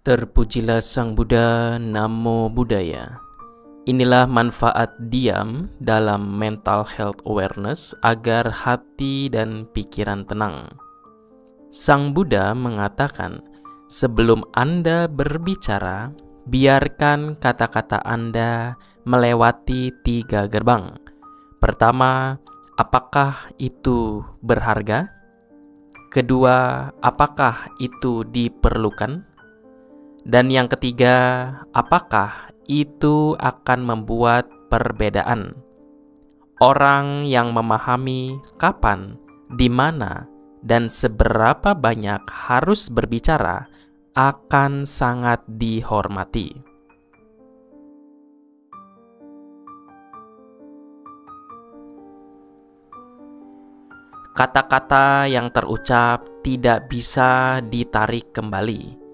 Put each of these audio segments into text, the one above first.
Terpujilah Sang Buddha, Namo Buddhaya. Inilah manfaat diam dalam mental health awareness agar hati dan pikiran tenang. Sang Buddha mengatakan, sebelum Anda berbicara, biarkan kata-kata Anda melewati 3 gerbang. Pertama, apakah itu berharga? Kedua, apakah itu diperlukan? Dan yang ketiga, apakah itu akan membuat perbedaan? Orang yang memahami kapan, di mana, dan seberapa banyak harus berbicara akan sangat dihormati. Kata-kata yang terucap tidak bisa ditarik kembali.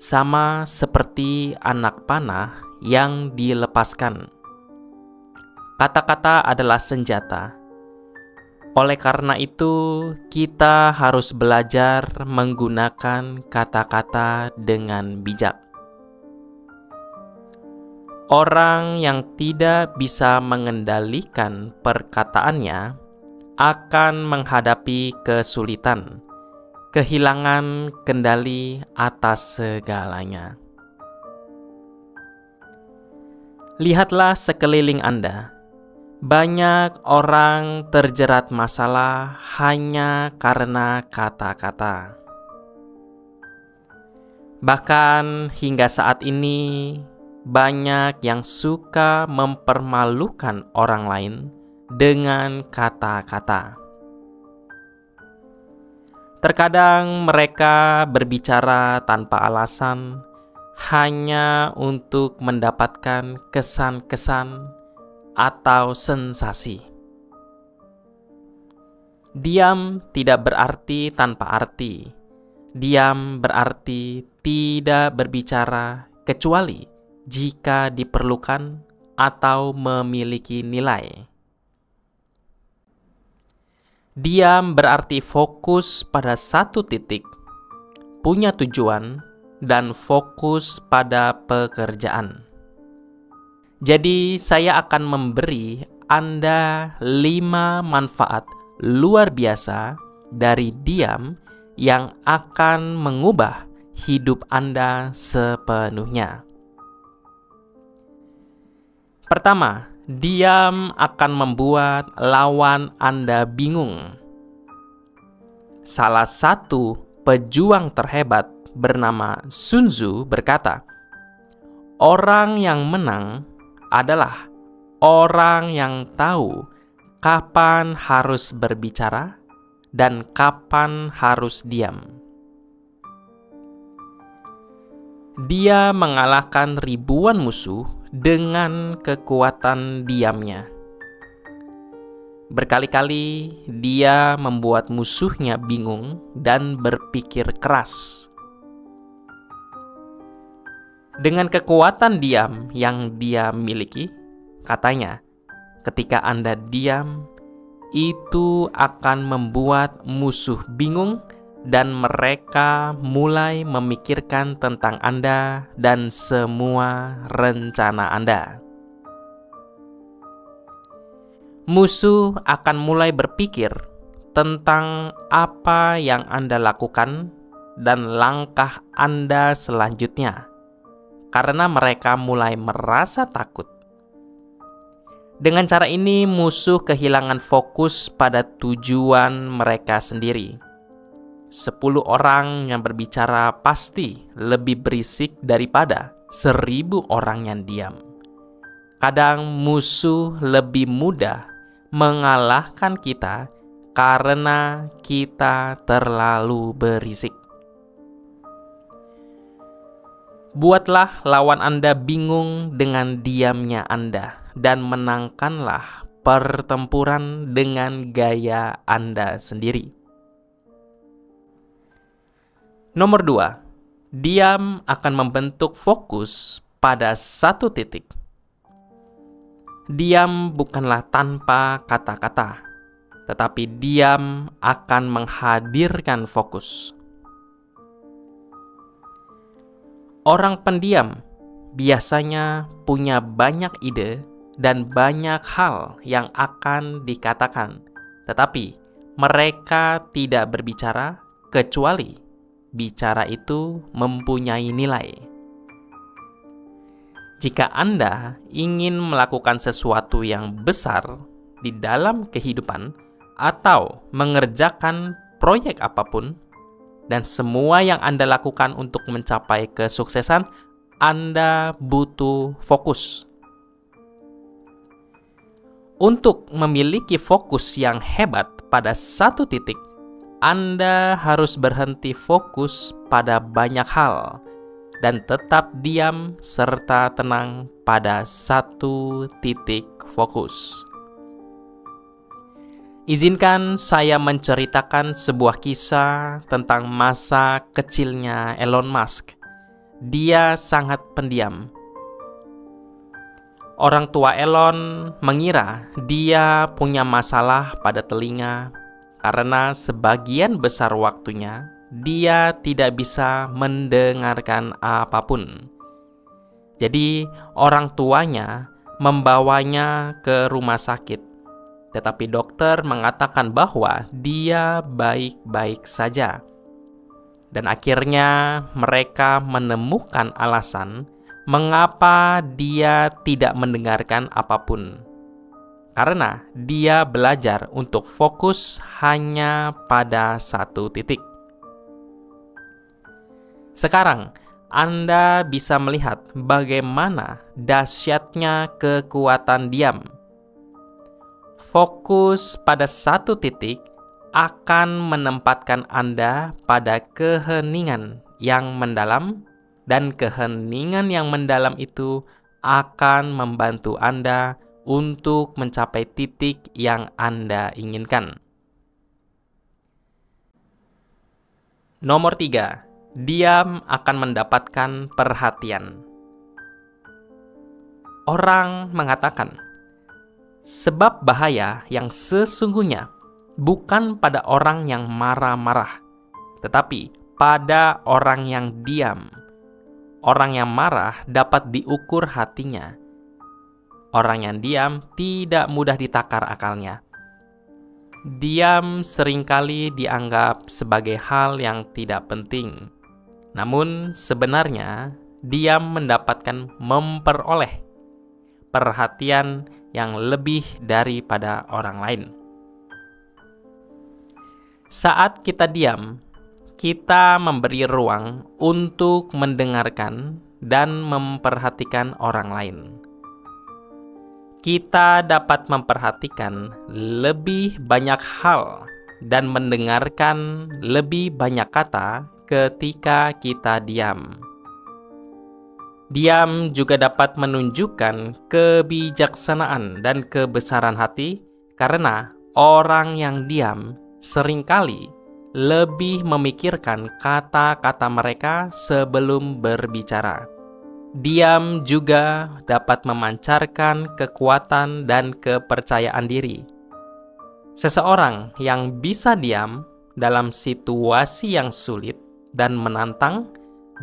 Sama seperti anak panah yang dilepaskan. Kata-kata adalah senjata. Oleh karena itu, kita harus belajar menggunakan kata-kata dengan bijak. Orang yang tidak bisa mengendalikan perkataannya akan menghadapi kesulitan, kehilangan kendali atas segalanya. Lihatlah sekeliling Anda. Banyak orang terjerat masalah hanya karena kata-kata. Bahkan hingga saat ini, banyak yang suka mempermalukan orang lain dengan kata-kata. Terkadang mereka berbicara tanpa alasan, hanya untuk mendapatkan kesan-kesan atau sensasi. Diam tidak berarti tanpa arti. Diam berarti tidak berbicara kecuali jika diperlukan atau memiliki nilai. Diam berarti fokus pada satu titik, punya tujuan, dan fokus pada pekerjaan. Jadi, saya akan memberi Anda 5 manfaat luar biasa dari diam yang akan mengubah hidup Anda sepenuhnya. Pertama, diam akan membuat lawan Anda bingung. Salah satu pejuang terhebat bernama Sun Tzu berkata, orang yang menang adalah orang yang tahu kapan harus berbicara dan kapan harus diam. Dia mengalahkan ribuan musuh dengan kekuatan diamnya. Berkali-kali dia membuat musuhnya bingung dan berpikir keras. Dengan kekuatan diam yang dia miliki, katanya, ketika Anda diam, itu akan membuat musuh bingung dan mereka mulai memikirkan tentang Anda dan semua rencana Anda. Musuh akan mulai berpikir tentang apa yang Anda lakukan dan langkah Anda selanjutnya, karena mereka mulai merasa takut. Dengan cara ini, musuh kehilangan fokus pada tujuan mereka sendiri. 10 orang yang berbicara pasti lebih berisik daripada 1000 orang yang diam. Kadang musuh lebih mudah mengalahkan kita karena kita terlalu berisik. Buatlah lawan Anda bingung dengan diamnya Anda dan menangkanlah pertempuran dengan gaya Anda sendiri. Nomor 2, diam akan membentuk fokus pada satu titik. Diam bukanlah tanpa kata-kata, tetapi diam akan menghadirkan fokus. Orang pendiam biasanya punya banyak ide dan banyak hal yang akan dikatakan, tetapi mereka tidak berbicara kecuali bicara itu mempunyai nilai. Jika Anda ingin melakukan sesuatu yang besar di dalam kehidupan atau mengerjakan proyek apapun, dan semua yang Anda lakukan untuk mencapai kesuksesan, Anda butuh fokus. Untuk memiliki fokus yang hebat pada satu titik, Anda harus berhenti fokus pada banyak hal dan tetap diam serta tenang pada satu titik fokus. Izinkan saya menceritakan sebuah kisah tentang masa kecilnya Elon Musk. Dia sangat pendiam. Orang tua Elon mengira dia punya masalah pada telinga karena sebagian besar waktunya dia tidak bisa mendengarkan apapun. Jadi orang tuanya membawanya ke rumah sakit. Tetapi dokter mengatakan bahwa dia baik-baik saja. Dan akhirnya mereka menemukan alasan mengapa dia tidak mendengarkan apapun. Karena dia belajar untuk fokus hanya pada satu titik. Sekarang, Anda bisa melihat bagaimana dahsyatnya kekuatan diam. Fokus pada satu titik akan menempatkan Anda pada keheningan yang mendalam, dan keheningan yang mendalam itu akan membantu Anda untuk mencapai titik yang Anda inginkan. Nomor 3, diam akan mendapatkan perhatian. Orang mengatakan, sebab bahaya yang sesungguhnya bukan pada orang yang marah-marah, tetapi pada orang yang diam. Orang yang marah dapat diukur hatinya. Orang yang diam tidak mudah ditakar akalnya. Diam seringkali dianggap sebagai hal yang tidak penting. Namun sebenarnya diam memperoleh perhatian yang lebih daripada orang lain. Saat kita diam, kita memberi ruang untuk mendengarkan dan memperhatikan orang lain. Kita dapat memperhatikan lebih banyak hal dan mendengarkan lebih banyak kata ketika kita diam. Diam juga dapat menunjukkan kebijaksanaan dan kebesaran hati, karena orang yang diam seringkali lebih memikirkan kata-kata mereka sebelum berbicara. Diam juga dapat memancarkan kekuatan dan kepercayaan diri. Seseorang yang bisa diam dalam situasi yang sulit dan menantang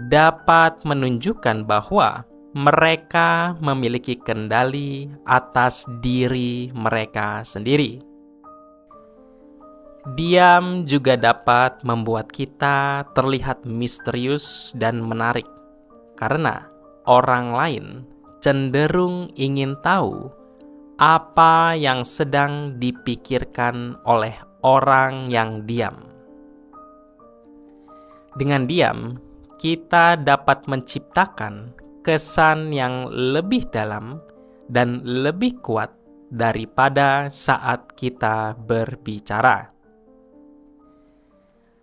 dapat menunjukkan bahwa mereka memiliki kendali atas diri mereka sendiri. Diam juga dapat membuat kita terlihat misterius dan menarik, karena orang lain cenderung ingin tahu apa yang sedang dipikirkan oleh orang yang diam. Dengan diam, kita dapat menciptakan kesan yang lebih dalam dan lebih kuat daripada saat kita berbicara.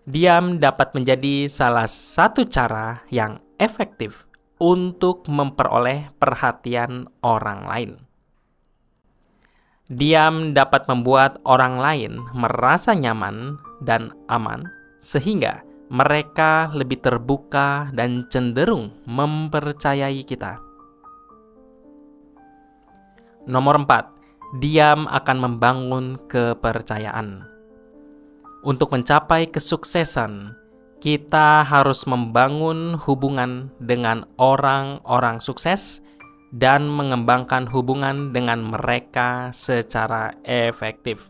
Diam dapat menjadi salah satu cara yang efektif untuk memperoleh perhatian orang lain. Diam dapat membuat orang lain merasa nyaman dan aman, sehingga mereka lebih terbuka dan cenderung mempercayai kita. Nomor 4, diam akan membangun kepercayaan. Untuk mencapai kesuksesan, kita harus membangun hubungan dengan orang-orang sukses dan mengembangkan hubungan dengan mereka secara efektif.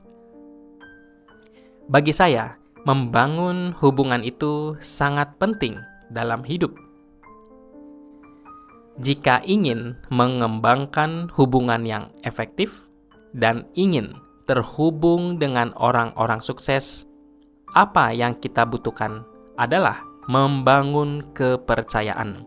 Bagi saya, membangun hubungan itu sangat penting dalam hidup. Jika ingin mengembangkan hubungan yang efektif dan ingin terhubung dengan orang-orang sukses, apa yang kita butuhkan adalah membangun kepercayaan.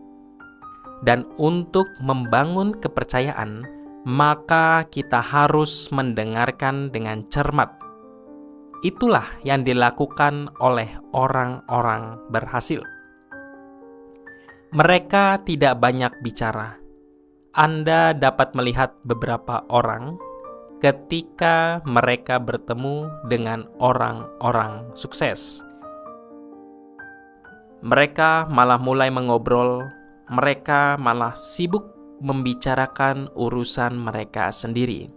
Dan untuk membangun kepercayaan, maka kita harus mendengarkan dengan cermat. Itulah yang dilakukan oleh orang-orang berhasil. Mereka tidak banyak bicara. Anda dapat melihat beberapa orang ketika mereka bertemu dengan orang-orang sukses. Mereka malah mulai mengobrol, mereka malah sibuk membicarakan urusan mereka sendiri.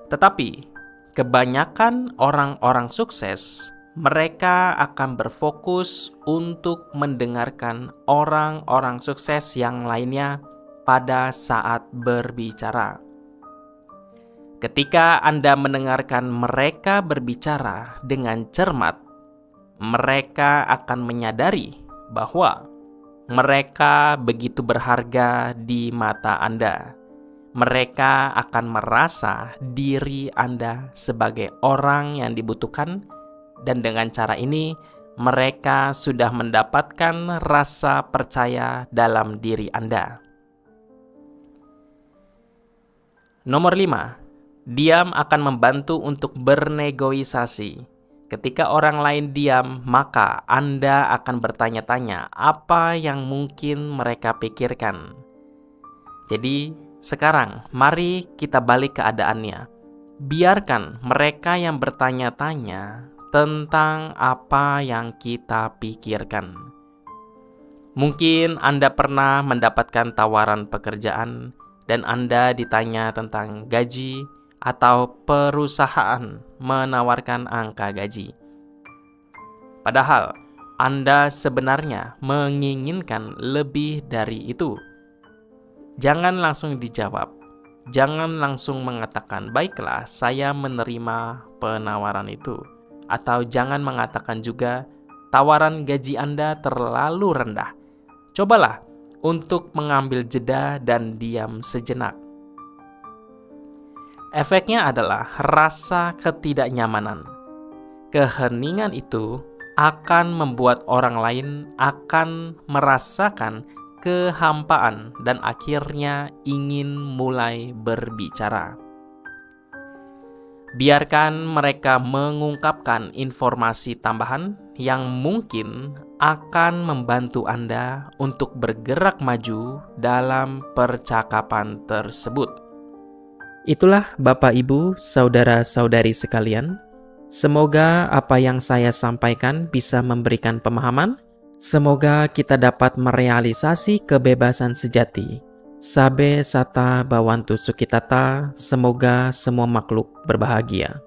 Tetapi, kebanyakan orang-orang sukses, mereka akan berfokus untuk mendengarkan orang-orang sukses yang lainnya pada saat berbicara. Ketika Anda mendengarkan mereka berbicara dengan cermat, mereka akan menyadari bahwa mereka begitu berharga di mata Anda. Mereka akan merasa diri Anda sebagai orang yang dibutuhkan, dan dengan cara ini mereka sudah mendapatkan rasa percaya dalam diri Anda. Nomor 5, diam akan membantu untuk bernegosiasi. Ketika orang lain diam, maka Anda akan bertanya-tanya apa yang mungkin mereka pikirkan. Jadi, sekarang mari kita balik keadaannya. Biarkan mereka yang bertanya-tanya tentang apa yang kita pikirkan. Mungkin Anda pernah mendapatkan tawaran pekerjaan dan Anda ditanya tentang gaji, atau perusahaan menawarkan angka gaji. Padahal Anda sebenarnya menginginkan lebih dari itu. Jangan langsung dijawab. Jangan langsung mengatakan, "Baiklah, saya menerima penawaran itu." Atau jangan mengatakan juga, "Tawaran gaji Anda terlalu rendah." Cobalah untuk mengambil jeda dan diam sejenak. Efeknya adalah rasa ketidaknyamanan. Keheningan itu akan membuat orang lain akan merasakan kehampaan dan akhirnya ingin mulai berbicara. Biarkan mereka mengungkapkan informasi tambahan yang mungkin akan membantu Anda untuk bergerak maju dalam percakapan tersebut. Itulah Bapak, Ibu, saudara-saudari sekalian. Semoga apa yang saya sampaikan bisa memberikan pemahaman. Semoga kita dapat merealisasi kebebasan sejati. Sabe sata bawantu sukitata, semoga semua makhluk berbahagia.